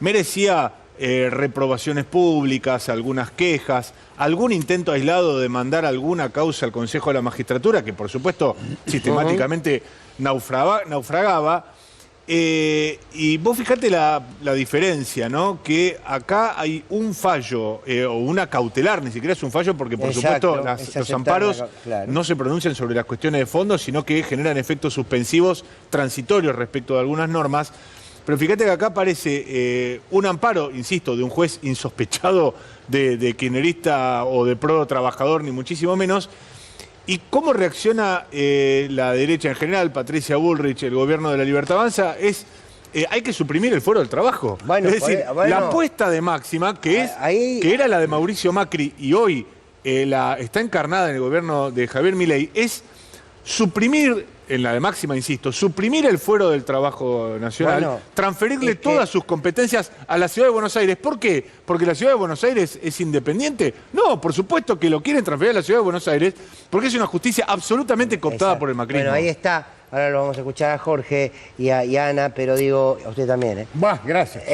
merecía reprobaciones públicas, algunas quejas, algún intento aislado de mandar alguna causa al Consejo de la Magistratura, que por supuesto sistemáticamente naufragaba. Y vos fijate la diferencia, ¿no? Que acá hay un fallo, o una cautelar, ni siquiera es un fallo porque por supuesto los amparos no se pronuncian sobre las cuestiones de fondo, sino que generan efectos suspensivos transitorios respecto de algunas normas. Pero fíjate que acá aparece un amparo, insisto, de un juez insospechado de kirchnerista o de pro trabajador, ni muchísimo menos. ¿Y cómo reacciona la derecha en general, Patricia Bullrich, el gobierno de la Libertad Avanza? Hay que suprimir el fuero del trabajo. Bueno, es decir, la apuesta de Máxima, que era la de Mauricio Macri y hoy está encarnada en el gobierno de Javier Milei, es suprimir, en la de Máxima, insisto, suprimir el fuero del trabajo nacional, transferirle todas sus competencias a la Ciudad de Buenos Aires. ¿Por qué? ¿Porque la Ciudad de Buenos Aires es independiente? No, por supuesto que lo quieren transferir a la Ciudad de Buenos Aires porque es una justicia absolutamente cooptada por el macrismo.
Bueno, ahí está. Ahora lo vamos a escuchar a Jorge y a Ana, pero digo, a usted también, ¿eh?
Bah, gracias.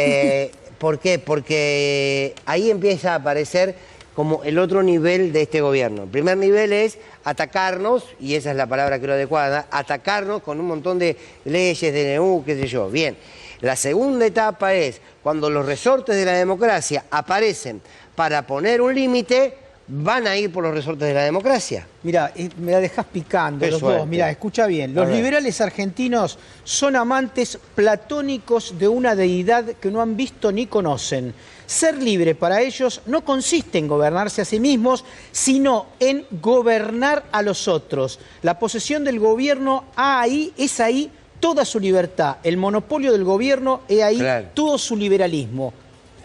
¿Por qué? Porque ahí empieza a aparecer como el otro nivel de este gobierno. El primer nivel es atacarnos, y esa es la palabra creo adecuada, atacarnos con un montón de leyes, DNU, qué sé yo. Bien, la segunda etapa es cuando los resortes de la democracia aparecen para poner un límite, van a ir por los resortes de la democracia.
Mira, me la dejás picando los dos. Mira, escucha bien. Los liberales argentinos son amantes platónicos de una deidad que no han visto ni conocen. Ser libre para ellos no consiste en gobernarse a sí mismos, sino en gobernar a los otros. La posesión del gobierno es ahí toda su libertad. El monopolio del gobierno es ahí todo su liberalismo.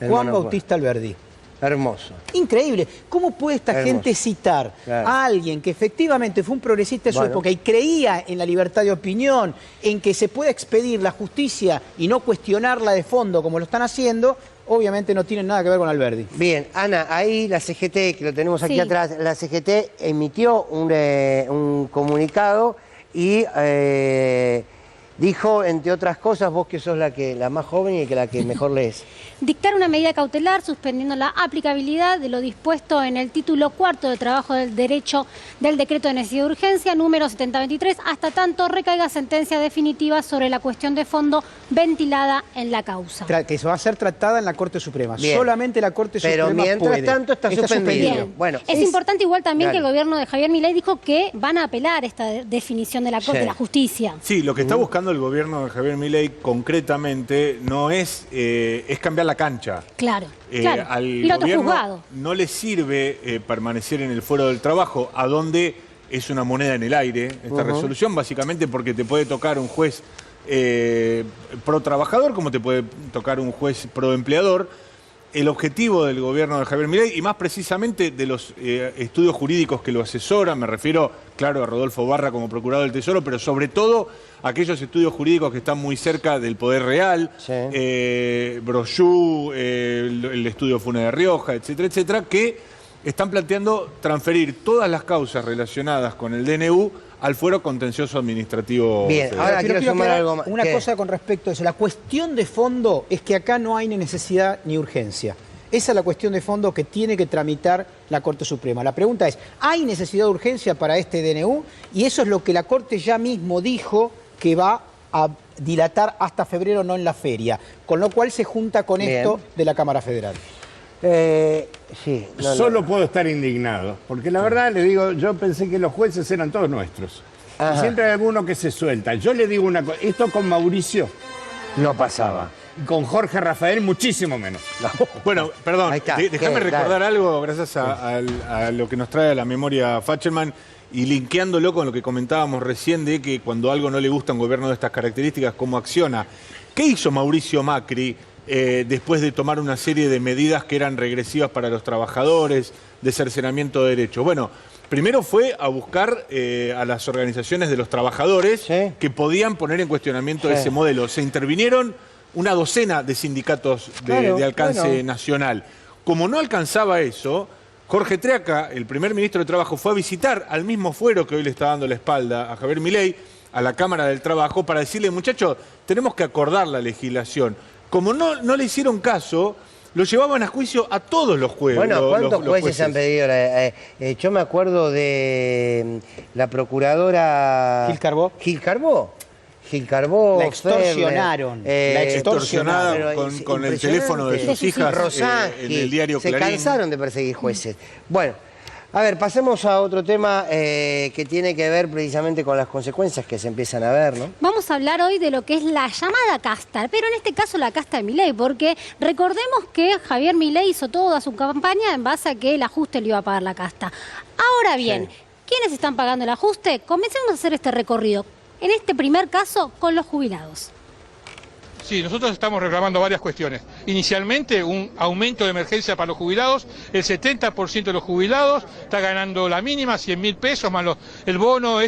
Juan Bautista Alberdi.
Hermoso.
Increíble. ¿Cómo puede esta gente citar a alguien que efectivamente fue un progresista de su época y creía en la libertad de opinión, en que se pueda expedir la justicia y no cuestionarla de fondo como lo están haciendo? Obviamente no tienen nada que ver con Alberdi.
Bien, Ana, ahí la CGT, que lo tenemos aquí atrás, la CGT emitió un comunicado y dijo, entre otras cosas, vos que sos la más joven y la que mejor lees.
Dictar una medida cautelar suspendiendo la aplicabilidad de lo dispuesto en el título cuarto de trabajo del derecho del decreto de necesidad de urgencia número 7023 hasta tanto recaiga sentencia definitiva sobre la cuestión de fondo ventilada en la causa.
Que se va a ser tratada en la Corte Suprema.
Bien.
Solamente la Corte Suprema puede.
Pero mientras tanto está suspendido.
Bueno, es importante igual también que el gobierno de Javier Milei dijo que van a apelar esta definición de la Corte de la Justicia.
Sí, lo que está buscando el gobierno de Javier Milei concretamente no es cambiar la cancha.
Claro,
al gobierno no le sirve permanecer en el fuero del trabajo, a donde es una moneda en el aire esta resolución, básicamente porque te puede tocar un juez pro trabajador como te puede tocar un juez pro empleador. El objetivo del gobierno de Javier Milei, y más precisamente de los estudios jurídicos que lo asesoran, me refiero, claro, a Rodolfo Barra como procurador del Tesoro, pero sobre todo a aquellos estudios jurídicos que están muy cerca del Poder Real, Broyú, el estudio Funes de Rioja, etcétera, etcétera, que están planteando transferir todas las causas relacionadas con el DNU al fuero contencioso administrativo.
Bien, ahora quiero sumar algo más.
Una cosa con respecto a eso. La cuestión de fondo es que acá no hay ni necesidad ni urgencia. Esa es la cuestión de fondo que tiene que tramitar la Corte Suprema. La pregunta es, ¿hay necesidad de urgencia para este DNU? Y eso es lo que la Corte ya mismo dijo que va a dilatar hasta febrero, no en la feria. Con lo cual se junta con esto de la Cámara Federal.
Sí,
Solo puedo estar indignado, porque la verdad le digo, yo pensé que los jueces eran todos nuestros. Y siempre hay alguno que se suelta. Yo le digo una cosa, esto con Mauricio
no pasaba.
Y con Jorge Rafael muchísimo menos.
Bueno, perdón, déjame recordar algo gracias a lo que nos trae a la memoria Fachelman y linkeándolo con lo que comentábamos recién de que cuando algo no le gusta a un gobierno de estas características, ¿cómo acciona? ¿Qué hizo Mauricio Macri después de tomar una serie de medidas que eran regresivas para los trabajadores, de cercenamiento de derechos? Bueno, primero fue a buscar a las organizaciones de los trabajadores que podían poner en cuestionamiento ese modelo. Se intervinieron una docena de sindicatos de alcance nacional. Como no alcanzaba eso, Jorge Treaca, el primer ministro de Trabajo, fue a visitar al mismo fuero que hoy le está dando la espalda a Javier Milei, a la Cámara del Trabajo, para decirle, muchachos, tenemos que acordar la legislación. como no le hicieron caso, lo llevaban a juicio a todos los jueces.
Bueno, ¿cuántos jueces han pedido? Yo me acuerdo de la procuradora...
Gil Carbó.
Gil Carbó.
La extorsionaron.
La
extorsionaron con el teléfono de sus hijas en el diario Clarín.
Se cansaron de perseguir jueces. Bueno, a ver, pasemos a otro tema que tiene que ver precisamente con las consecuencias que se empiezan a ver, ¿no?
Vamos a hablar hoy de lo que es la llamada casta, pero en este caso la casta de Milei, porque recordemos que Javier Milei hizo toda su campaña en base a que el ajuste le iba a pagar la casta. Ahora bien, ¿quiénes están pagando el ajuste? Comencemos a hacer este recorrido. En este primer caso, con los jubilados.
Sí, nosotros estamos reclamando varias cuestiones. Inicialmente, un aumento de emergencia para los jubilados. El 70% de los jubilados está ganando la mínima, 100.000 pesos, más el bono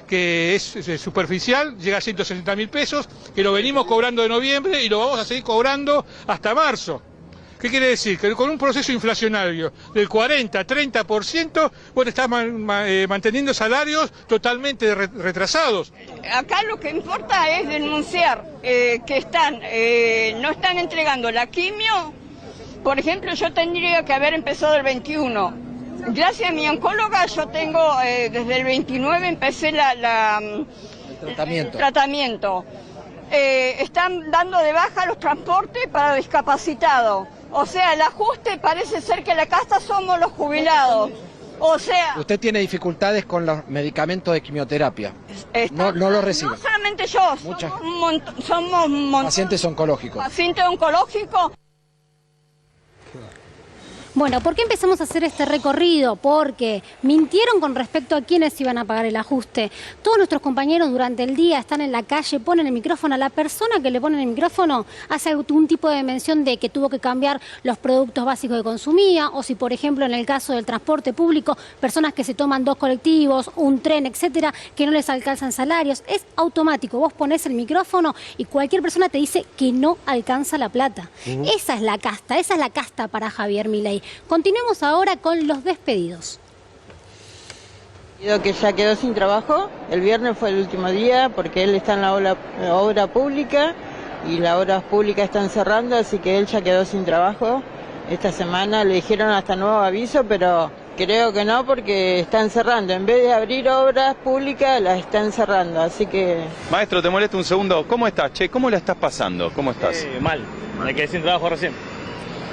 que es superficial, llega a 160.000 pesos, que lo venimos cobrando de noviembre y lo vamos a seguir cobrando hasta marzo. ¿Qué quiere decir? Que con un proceso inflacionario del 40-30%, bueno, está manteniendo salarios totalmente retrasados.
Acá lo que importa es denunciar que no están entregando la quimio. Por ejemplo, yo tendría que haber empezado el 21. Gracias a mi oncóloga, yo tengo, desde el 29 empecé el tratamiento. Están dando de baja los transportes para discapacitados. O sea, el ajuste parece ser que la casta somos los jubilados. O sea...
Usted tiene dificultades con los medicamentos de quimioterapia. No lo recibe.
No solamente yo, somos un montón.
Pacientes oncológicos.
Pacientes oncológicos.
Bueno, ¿por qué empezamos a hacer este recorrido? Porque mintieron con respecto a quiénes iban a pagar el ajuste. Todos nuestros compañeros durante el día están en la calle, ponen el micrófono. A la persona que le ponen el micrófono hace algún tipo de mención de que tuvo que cambiar los productos básicos que consumía, o si, por ejemplo, en el caso del transporte público, personas que se toman 2 colectivos, un tren, etcétera, que no les alcanzan salarios. Es automático. Vos ponés el micrófono y cualquier persona te dice que no alcanza la plata. Esa es la casta para Javier Milei. Continuemos ahora con los despedidos.
Que ya quedó sin trabajo, el viernes fue el último día porque él está en la obra pública y las obras públicas están cerrando, así que él ya quedó sin trabajo. Esta semana le dijeron hasta nuevo aviso, pero creo que no porque están cerrando. En vez de abrir obras públicas, las están cerrando, así que...
Maestro, te molesto un segundo. ¿Cómo estás, che? ¿Cómo la estás pasando? ¿Cómo estás?
Mal, me quedé sin trabajo recién.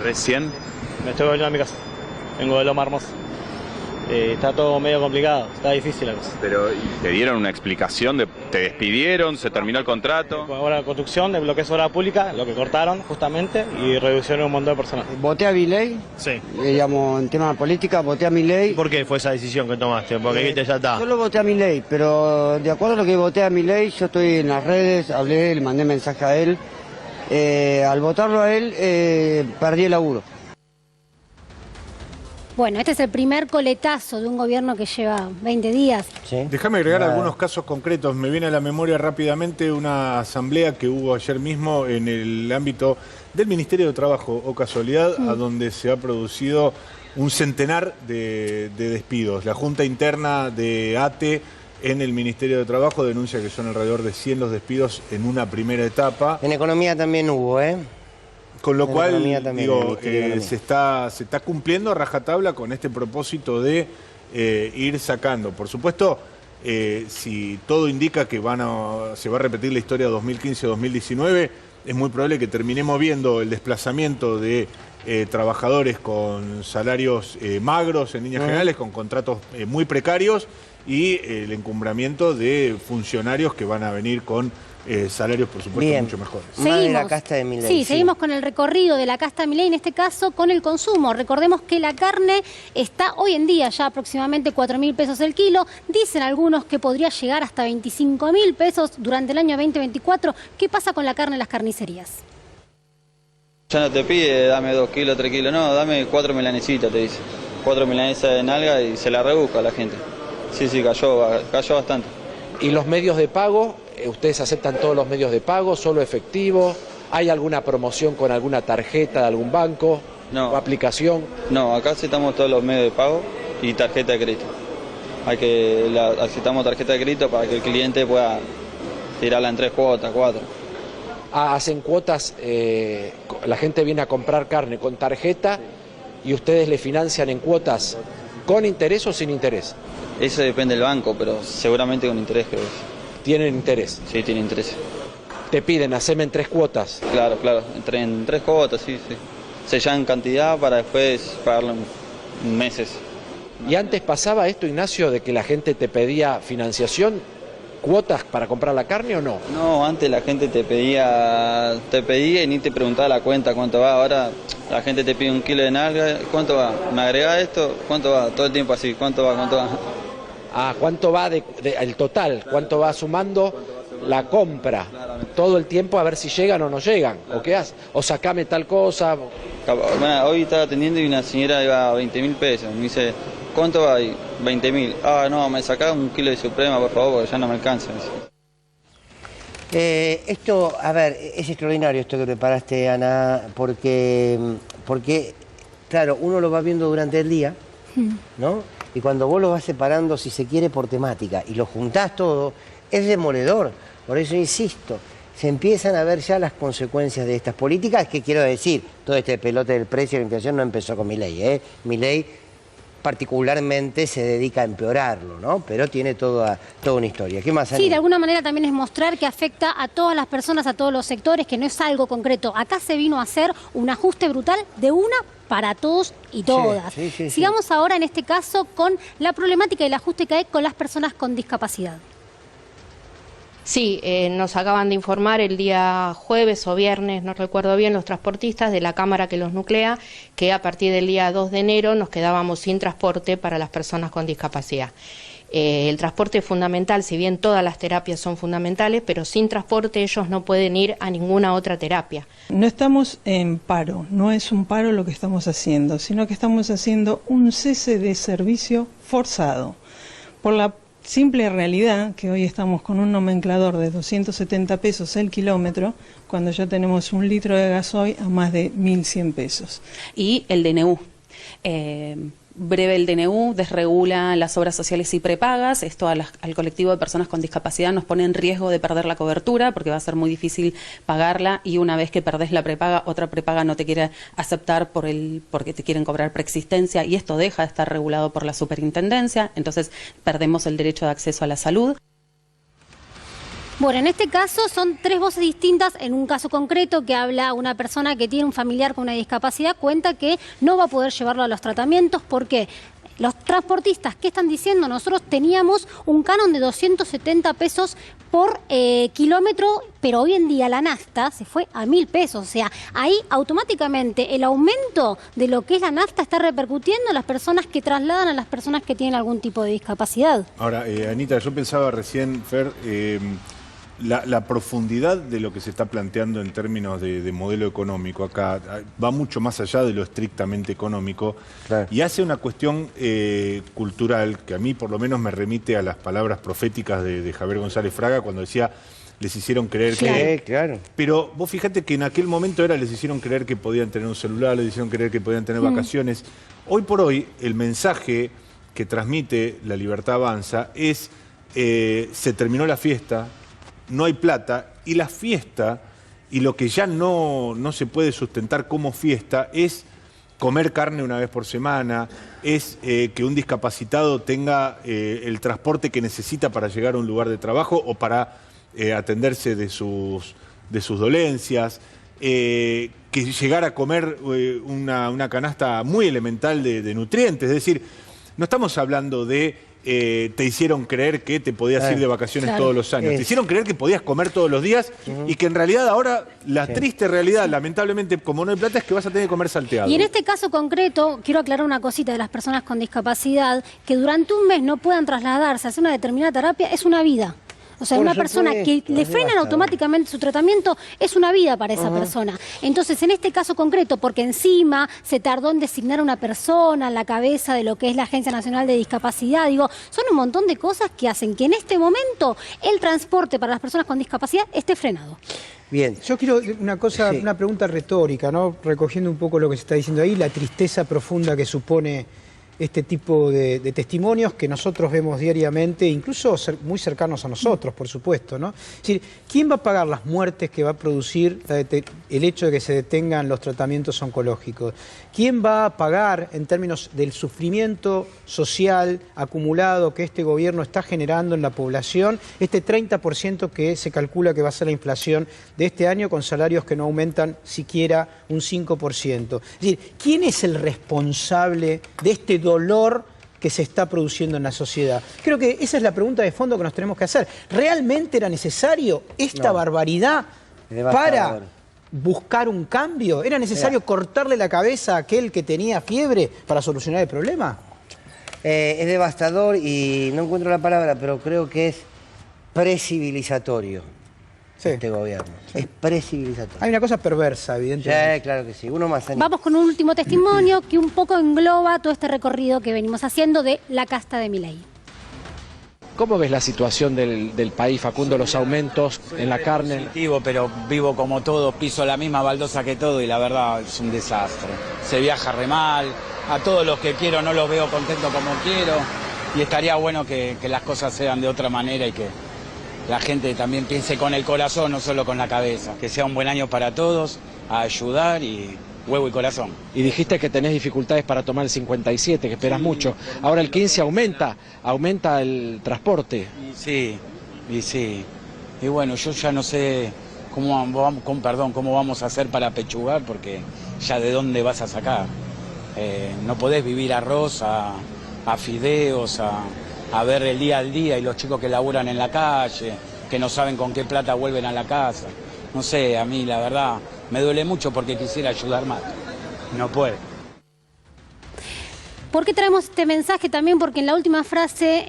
¿Recién?
Me estoy volviendo a mi casa. Vengo de Loma Hermosa. Está todo medio complicado, está difícil la cosa.
Pero ¿te dieron una explicación? ¿Te despidieron? ¿Se terminó el contrato?
Con la construcción de lo que es obra pública, lo que cortaron justamente y reducieron un montón de personas.
¿Voté a Milei?
Sí.
Digamos, en tema de política, voté a Milei.
¿Por qué fue esa decisión que tomaste? Porque ya está.
Yo lo voté a Milei, pero de acuerdo a lo que voté a Milei, yo estoy en las redes, hablé, le mandé mensaje a él. Al votarlo a él, perdí el laburo.
Bueno, este es el primer coletazo de un gobierno que lleva 20 días.
¿Sí? Déjame agregar algunos casos concretos. Me viene a la memoria rápidamente una asamblea que hubo ayer mismo en el ámbito del Ministerio de Trabajo, o casualidad, a donde se ha producido un centenar de despidos. La Junta Interna de ATE en el Ministerio de Trabajo denuncia que son alrededor de 100 los despidos en una primera etapa.
En economía también hubo, ¿eh?
Con lo cual, digo, se está cumpliendo a rajatabla con este propósito de ir sacando. Por supuesto, si todo indica que se va a repetir la historia 2015-2019, es muy probable que terminemos viendo el desplazamiento de trabajadores con salarios magros en líneas generales, con contratos muy precarios, y el encumbramiento de funcionarios que van a venir con salarios, por supuesto, mucho mejores.
Seguimos.
La casta de Milei,
sí, seguimos con el recorrido de la casta de Milei, en este caso con el consumo. Recordemos que la carne está hoy en día ya aproximadamente 4.000 pesos el kilo. Dicen algunos que podría llegar hasta 25.000 pesos durante el año 2024. ¿Qué pasa con la carne en las carnicerías?
Ya no te pide, dame 2 kilos, 3 kilos, no, dame 4 milanesitas, te dice. 4 milanesas de nalga y se la rebusca la gente. Sí, cayó bastante.
¿Y los medios de pago? ¿Ustedes aceptan todos los medios de pago, solo efectivo? ¿Hay alguna promoción con alguna tarjeta de algún banco o aplicación?
No, acá aceptamos todos los medios de pago y tarjeta de crédito. Aceptamos tarjeta de crédito para que el cliente pueda tirarla en 3 cuotas, 4.
hacen cuotas, la gente viene a comprar carne con tarjeta y ustedes le financian en cuotas con interés o sin interés.
Eso depende del banco, pero seguramente con interés, creo.
¿Tienen interés?
Sí, tienen interés.
¿Te piden hacerme en 3 cuotas?
Claro, en 3 cuotas, sí. Sellan cantidad para después pagarlo en meses.
¿Y antes pasaba esto, Ignacio, de que la gente te pedía financiación, cuotas para comprar la carne o no?
No, antes la gente te pedía y ni te preguntaba la cuenta cuánto va. Ahora la gente te pide 1 kilo de nalga, ¿cuánto va? ¿Me agrega esto? ¿Cuánto va? Todo el tiempo así, ¿cuánto va?
Ah, ¿cuánto va el total? ¿Cuánto va sumando la compra? Todo el tiempo a ver si llegan o no llegan. ¿O qué haces? O sacame tal cosa.
Bueno, hoy estaba atendiendo y una señora iba a 20.000 pesos. Me dice, ¿cuánto va ahí? 20.000. Ah, no, me sacaba 1 kilo de Suprema, por favor, porque ya no me alcanza.
Esto, a ver, es extraordinario esto que preparaste, Ana, porque, claro, uno lo va viendo durante el día, ¿no? Y cuando vos lo vas separando, si se quiere, por temática, y lo juntás todo, es demoledor. Por eso insisto, se empiezan a ver ya las consecuencias de estas políticas, que quiero decir, todo este pelote del precio y la inflación no empezó con Milei, ¿eh? Milei particularmente se dedica a empeorarlo, ¿no? Pero tiene toda una historia. ¿Qué más hay?
Sí, de alguna manera también es mostrar que afecta a todas las personas, a todos los sectores, que no es algo concreto. Acá se vino a hacer un ajuste brutal de una para todos y todas.
Sí.
Sigamos ahora en este caso con la problemática y el ajuste que hay con las personas con discapacidad.
Sí, nos acaban de informar el día jueves o viernes, no recuerdo bien, los transportistas de la Cámara que los nuclea, que a partir del día 2 de enero nos quedábamos sin transporte para las personas con discapacidad. El transporte es fundamental, si bien todas las terapias son fundamentales, pero sin transporte ellos no pueden ir a ninguna otra terapia.
No estamos en paro, no es un paro lo que estamos haciendo, sino que estamos haciendo un cese de servicio forzado por la simple realidad que hoy estamos con un nomenclador de 270 pesos el kilómetro, cuando ya tenemos 1 litro de gasoil a más de 1.100 pesos.
Y el DNU. Breve el DNU, desregula las obras sociales y prepagas. Esto al colectivo de personas con discapacidad nos pone en riesgo de perder la cobertura porque va a ser muy difícil pagarla y una vez que perdés la prepaga, otra prepaga no te quiere aceptar porque te quieren cobrar preexistencia y esto deja de estar regulado por la superintendencia, entonces perdemos el derecho de acceso a la salud.
Bueno, en este caso son 3 voces distintas. En un caso concreto que habla una persona que tiene un familiar con una discapacidad, cuenta que no va a poder llevarlo a los tratamientos. ¿Por qué? Los transportistas, ¿qué están diciendo? Nosotros teníamos un canon de 270 pesos por kilómetro, pero hoy en día la nafta se fue a 1.000 pesos. O sea, ahí automáticamente el aumento de lo que es la nafta está repercutiendo en las personas que trasladan a las personas que tienen algún tipo de discapacidad.
Ahora, Anita, yo pensaba recién, Fer, la profundidad de lo que se está planteando en términos de modelo económico acá va mucho más allá de lo estrictamente económico, claro, y hace una cuestión cultural que a mí por lo menos me remite a las palabras proféticas de Javier González Fraga cuando decía les hicieron creer que...
Claro.
Pero vos fíjate que en aquel momento les hicieron creer que podían tener un celular, les hicieron creer que podían tener vacaciones. Hoy por hoy el mensaje que transmite La Libertad Avanza es se terminó la fiesta, no hay plata, y la fiesta, y lo que ya no se puede sustentar como fiesta, es comer carne una vez por semana, es que un discapacitado tenga el transporte que necesita para llegar a un lugar de trabajo o para atenderse de sus dolencias, que llegar a comer una canasta muy elemental de nutrientes. Es decir, no estamos hablando de te hicieron creer que te podías ir de vacaciones todos los años. Te hicieron creer que podías comer todos los días y que en realidad ahora la triste realidad, lamentablemente, como no hay plata, es que vas a tener que comer salteado.
Y en este caso concreto, quiero aclarar una cosita de las personas con discapacidad, que durante un mes no puedan trasladarse a hacer una determinada terapia, es una vida. O sea, una persona que le frenan automáticamente su tratamiento es una vida para esa persona. Entonces, en este caso concreto, porque encima se tardó en designar a una persona a la cabeza de lo que es la Agencia Nacional de Discapacidad, digo, son un montón de cosas que hacen que en este momento el transporte para las personas con discapacidad esté frenado.
Bien. Yo quiero una pregunta retórica, ¿no? Recogiendo un poco lo que se está diciendo ahí, la tristeza profunda que supone este tipo de testimonios que nosotros vemos diariamente, incluso muy cercanos a nosotros, por supuesto, ¿no? Es decir, ¿quién va a pagar las muertes que va a producir el hecho de que se detengan los tratamientos oncológicos? ¿Quién va a pagar en términos del sufrimiento social acumulado que este gobierno está generando en la población, este 30% que se calcula que va a ser la inflación de este año con salarios que no aumentan siquiera un 5%? Es decir, ¿quién es el responsable de este dolor que se está produciendo en la sociedad? Creo que esa es la pregunta de fondo que nos tenemos que hacer. ¿Realmente era necesario esta barbaridad para buscar un cambio? ¿Era necesario cortarle la cabeza a aquel que tenía fiebre para solucionar el problema?
Es devastador y no encuentro la palabra, pero creo que es precivilizatorio. Este gobierno. Sí. Es precivilizatorio.
Hay una cosa perversa, evidentemente.
Sí, claro que sí. Uno más.
Vamos con un último testimonio que un poco engloba todo este recorrido que venimos haciendo de la casta de Milei.
¿Cómo ves la situación del país, Facundo, los aumentos en la carne?
Positivo, pero vivo como todo, piso la misma baldosa que todo y la verdad es un desastre. Se viaja re mal, a todos los que quiero no los veo contentos como quiero y estaría bueno que las cosas sean de otra manera y que la gente también piense con el corazón, no solo con la cabeza. Que sea un buen año para todos, a ayudar y huevo y corazón.
Y dijiste que tenés dificultades para tomar el 57, que esperas mucho. Ahora el 15 aumenta el transporte.
Sí. Y bueno, yo ya no sé cómo vamos a hacer para pechugar, porque ya de dónde vas a sacar. No podés vivir arroz, a fideos, a ver el día al día y los chicos que laburan en la calle, que no saben con qué plata vuelven a la casa. No sé, a mí la verdad me duele mucho porque quisiera ayudar más. No puedo.
¿Por qué traemos este mensaje también? Porque en la última frase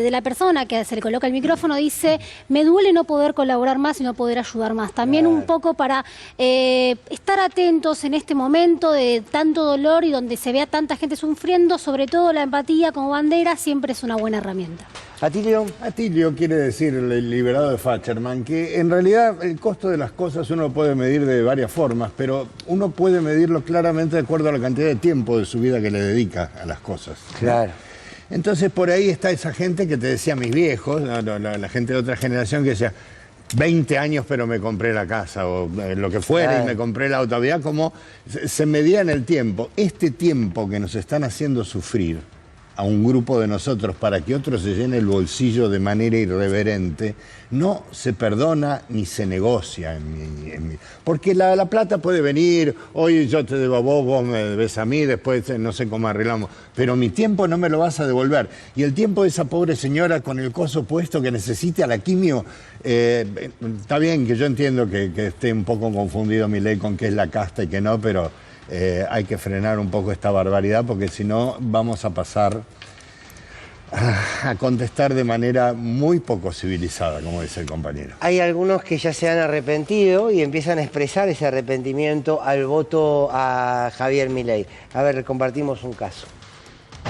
de la persona que se le coloca el micrófono dice: me duele no poder colaborar más y no poder ayudar más. También un poco para estar atentos en este momento de tanto dolor y donde se ve a tanta gente sufriendo, sobre todo la empatía como bandera siempre es una buena herramienta.
Atilio.
Atilio quiere decir, el liberado de Facherman, que en realidad el costo de las cosas uno lo puede medir de varias formas, pero uno puede medirlo claramente de acuerdo a la cantidad de tiempo de su vida que le dedica a las cosas.
Claro.
Entonces por ahí está esa gente que te decía mis viejos, la gente de otra generación que decía 20 años pero me compré la casa o lo que fuera y me compré la auto. Había como se medía en el tiempo. Este tiempo que nos están haciendo sufrir a un grupo de nosotros para que otro se llene el bolsillo de manera irreverente, no se perdona ni se negocia porque la plata puede venir, hoy yo te debo a vos me debes a mí, después no sé cómo arreglamos, pero mi tiempo no me lo vas a devolver. Y el tiempo de esa pobre señora con el coso puesto que necesite a la quimio, está bien que yo entiendo que esté un poco confundido Milei con qué es la casta y qué no, pero hay que frenar un poco esta barbaridad porque si no vamos a pasar a contestar de manera muy poco civilizada, como dice el compañero.
Hay algunos que ya se han arrepentido y empiezan a expresar ese arrepentimiento al voto a Javier Milei. A ver, compartimos un caso.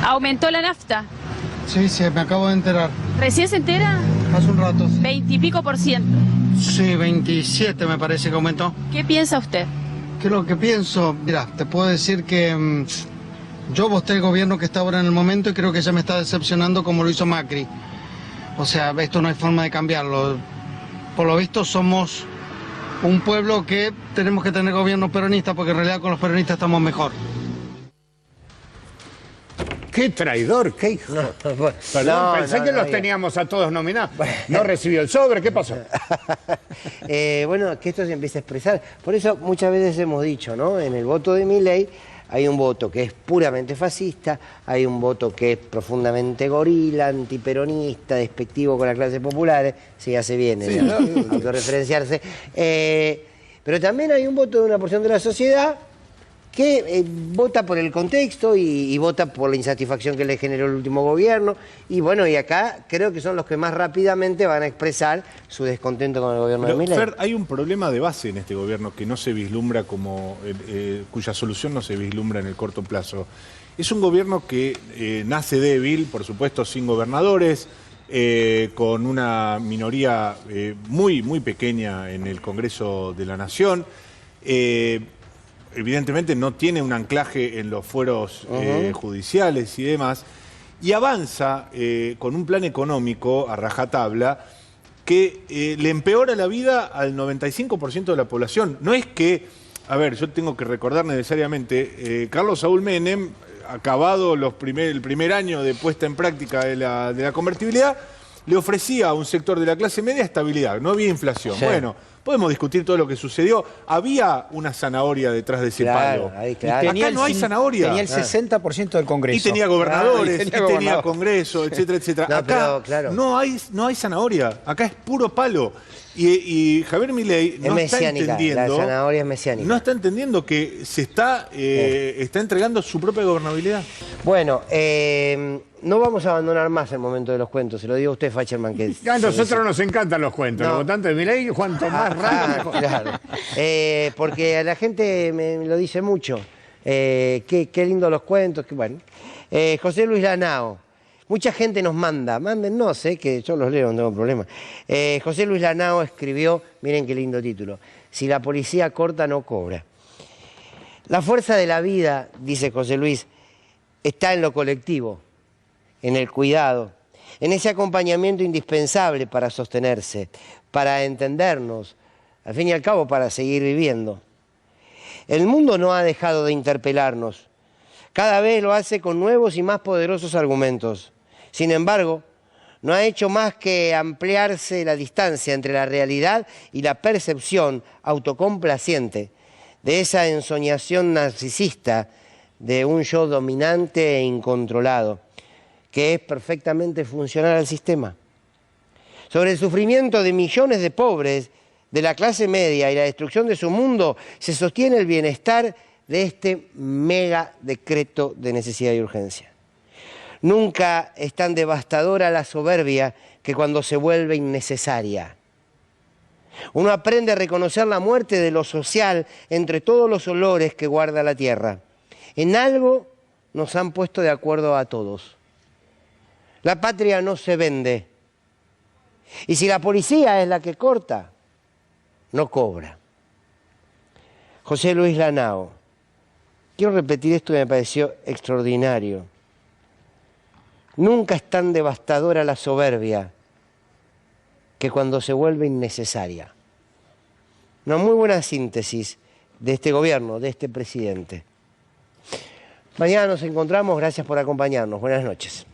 ¿Aumentó la nafta?
Sí, me acabo de enterar.
¿Recién se entera?
Hace un rato. Sí.
20 y pico %.
Sí, 27 me parece que aumentó.
¿Qué piensa usted?
¿Qué es lo que pienso? Mira, te puedo decir que yo voté el gobierno que está ahora en el momento y creo que ya me está decepcionando como lo hizo Macri. O sea, esto no hay forma de cambiarlo. Por lo visto somos un pueblo que tenemos que tener gobierno peronista porque en realidad con los peronistas estamos mejor.
¡Qué traidor! ¡Qué hijo! Perdón, pensé que los teníamos a todos nominados. No recibió el sobre, ¿qué pasó?
Bueno, que esto se empiece a expresar. Por eso muchas veces hemos dicho, ¿no? En el voto de Milei hay un voto que es puramente fascista, hay un voto que es profundamente gorila, antiperonista, despectivo con las clases populares. Sí, hace bien, sí, ¿no? Autorreferenciarse. Pero también hay un voto de una porción de la sociedad que vota por el contexto y vota por la insatisfacción que le generó el último gobierno. Y bueno, y acá creo que son los que más rápidamente van a expresar su descontento con el gobierno de Milei.
Fer, hay un problema de base en este gobierno que no se vislumbra como, cuya solución no se vislumbra en el corto plazo. Es un gobierno que nace débil, por supuesto sin gobernadores, con una minoría muy pequeña en el Congreso de la Nación, evidentemente no tiene un anclaje en los fueros judiciales y demás, y avanza con un plan económico a rajatabla que le empeora la vida al 95% de la población. No es que, a ver, yo tengo que recordar necesariamente, Carlos Saúl Menem, acabado el primer año de puesta en práctica de la convertibilidad, le ofrecía a un sector de la clase media estabilidad, no había inflación. Sí. Bueno, podemos discutir todo lo que sucedió. Había una zanahoria detrás de ese palo.
Claro.
Acá no hay zanahoria.
Tenía el 60% del Congreso.
Y tenía gobernadores, y tenía Congreso, etcétera, etcétera.
No,
acá
claro.
no hay zanahoria. Acá es puro palo. Y Javier Milei no está entendiendo.
La zanahoria es mesiánica.
No está entendiendo que se está entregando su propia gobernabilidad.
Bueno, no vamos a abandonar más el momento de los cuentos, se lo digo a usted, Facherman. Que
a nosotros nos encantan los cuentos, los votantes de Milei, cuanto más rápido.
Claro. Porque a la gente me lo dice mucho. Qué lindo los cuentos. Bueno. José Luis Lanao. Mucha gente nos mándennos, que yo los leo, no tengo problema. José Luis Lanao escribió, miren qué lindo título, si la policía corta no cobra. La fuerza de la vida, dice José Luis, está en lo colectivo, en el cuidado, en ese acompañamiento indispensable para sostenerse, para entendernos, al fin y al cabo para seguir viviendo. El mundo no ha dejado de interpelarnos, cada vez lo hace con nuevos y más poderosos argumentos. Sin embargo, no ha hecho más que ampliarse la distancia entre la realidad y la percepción autocomplaciente de esa ensoñación narcisista de un yo dominante e incontrolado, que es perfectamente funcional al sistema. Sobre el sufrimiento de millones de pobres, de la clase media y la destrucción de su mundo, se sostiene el bienestar de este mega decreto de necesidad y urgencia. Nunca es tan devastadora la soberbia que cuando se vuelve innecesaria. Uno aprende a reconocer la muerte de lo social entre todos los olores que guarda la tierra. En algo nos han puesto de acuerdo a todos. La patria no se vende. Y si la policía es la que corta, no cobra. José Luis Lanao. Quiero repetir esto que me pareció extraordinario. Nunca es tan devastadora la soberbia que cuando se vuelve innecesaria. Una muy buena síntesis de este gobierno, de este presidente. Mañana nos encontramos, gracias por acompañarnos. Buenas noches.